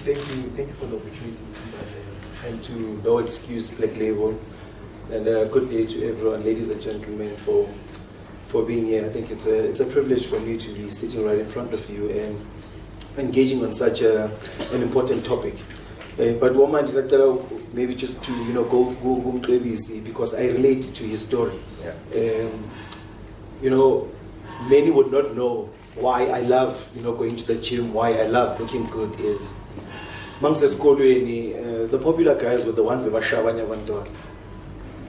thank you for the opportunity, and to No Excuse Black Label, and good day to everyone, ladies and gentlemen, for being here. I think it's a privilege for me to be sitting right in front of you and engaging on such an important topic. But woman is maybe just to go crazy because I relate to his story. Many would not know why I love going to the gym, why I love looking good is the popular guys were the ones who were shabanya bantwana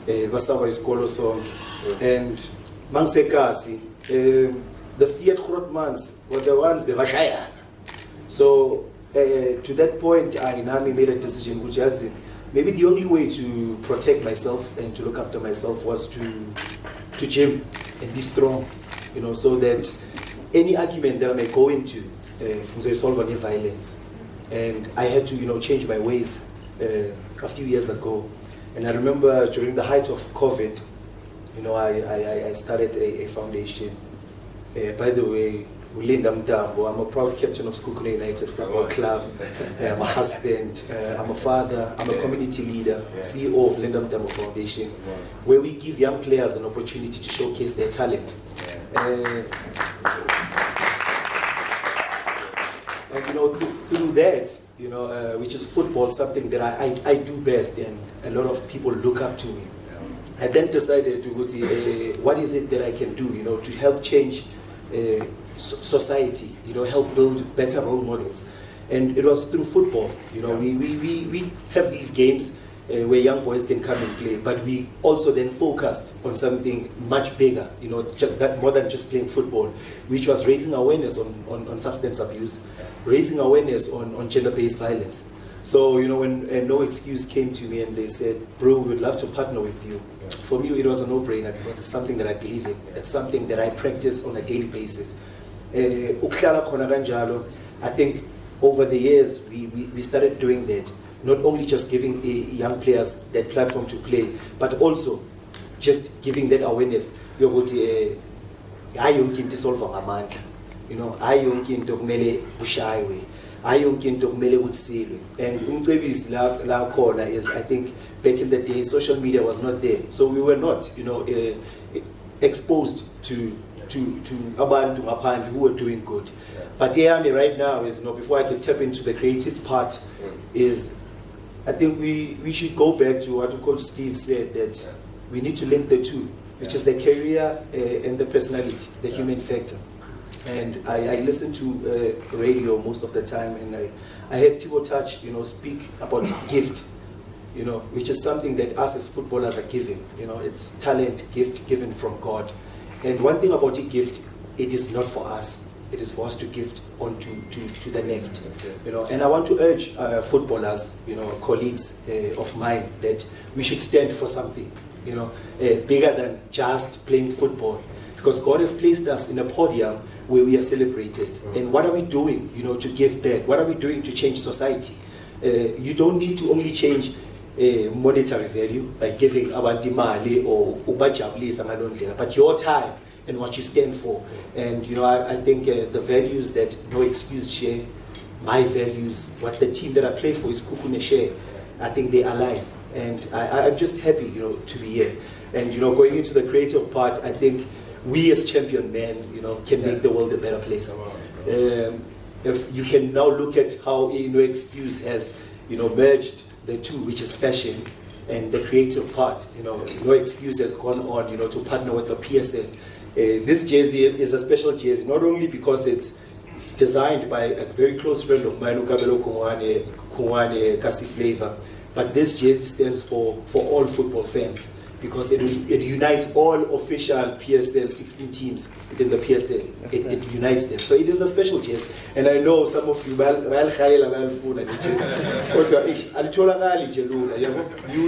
basaba isikolo sonke, and the Fiat Grotmans were the ones who were shayana. So to that point, I made a decision, which is maybe the only way to protect myself and to look after myself was to gym and be strong, so that any argument that I may go into, solve any violence. And I had to, change my ways a few years ago. And I remember during the height of COVID, I started a foundation. By the way, Linda Mntambo, I'm a proud captain of Sekhukhune United football club. I'm a husband, I'm a father, I'm a community leader, CEO of Linda Mntambo Foundation, where we give young players an opportunity to showcase their talent. And through that, which is football, something that I do best and a lot of people look up to me. I then decided to go to what is it that I can do, to help change society, help build better role models. And it was through football. We have these games where young boys can come and play, but we also then focused on something much bigger, that more than just playing football, which was raising awareness on substance abuse, raising awareness on gender-based violence. So, when No Excuse came to me and they said, bro, we'd love to partner with you. For me, it was a no-brainer because it's something that I believe in. It's something that I practice on a daily basis. I think over the years, we started doing that. Not only just giving young players that platform to play, but also just giving that awareness. And la corner is, I think, back in the day, social media was not there, so we were not, exposed to abantu ngaphandle who were doing good. But right now is, before I can tap into the creative part, is I think we should go back to what Coach Steve said, that we need to link the two, which is the career and the personality, the human factor. And I listen to radio most of the time, and I heard Tibo Touch, speak about gift, which is something that us as footballers are given. It's talent, gift given from God. And one thing about a gift, it is not for us. It is for us to gift on to the next. And I want to urge footballers, colleagues of mine, that we should stand for something, bigger than just playing football. Because God has placed us in a podium where we are celebrated. And what are we doing, to give back? What are we doing to change society? You don't need to only change monetary value by giving abantu imali or ubajabulisa ngaloo ndlela, but your time and what you stand for. And I think the values that No Excuse share, my values, what the team that I play for is Sekhukhune share, I think they align. And I'm just happy, to be here. And going into the creative part, I think we as champion men, can make the world a better place. If you can now look at how No Excuse has, merged the two, which is fashion and the creative part. No Excuse has gone on, to partner with the PSL. This jersey is a special jersey, not only because it's designed by a very close friend of mine, Ukabelo Kungwane Kasi Flavor, but this jersey stands for all football fans, because it unites all official PSL 16 teams within the PSL. It unites them. So it is a special jersey. And I know some of you, you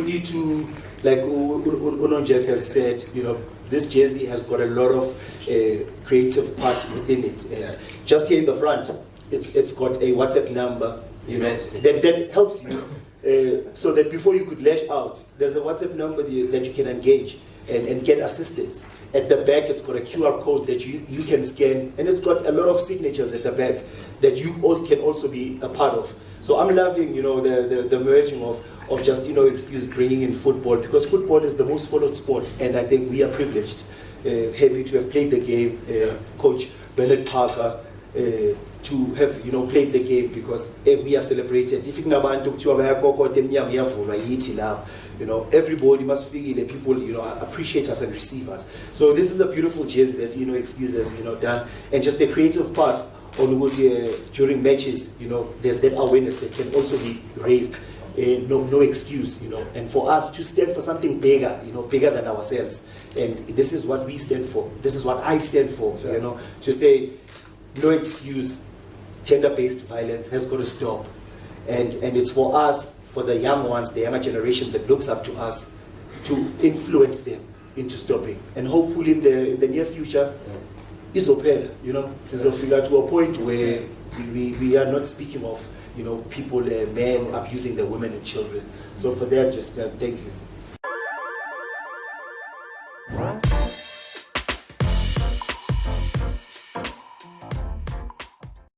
need to, like Unon James has said, this jersey has got a lot of creative part within it. And just here in the front, it's got a WhatsApp number, that helps you. So that before you could lash out, there's a WhatsApp number that you can engage and get assistance. At the back, it's got a QR code that you can scan, and it's got a lot of signatures at the back that you all can also be a part of. So I'm loving, you know, the merging of just, you know, excuse bringing in football, because football is the most followed sport, and I think we are privileged, happy to have played the game. Coach Bernard Parker, to have, you know, played the game, because we are celebrated. If you now, you know, everybody must feel that people, you know, appreciate us and receive us. So this is a beautiful jersey that, you know, Excuse has, you know, done, and just the creative part on what during matches, you know, there's that awareness that can also be raised. No excuse, you know, and for us to stand for something bigger, you know, bigger than ourselves, and this is what we stand for. This is what I stand for, sure. You know, to say no excuse. Gender-based violence has got to stop, and it's for us, for the young ones, the younger generation that looks up to us, to influence them into stopping, and hopefully in the near future, izophela, you know, sizofika to a point where we are not speaking of, you know, people, men abusing the women and children. So for that, just thank you.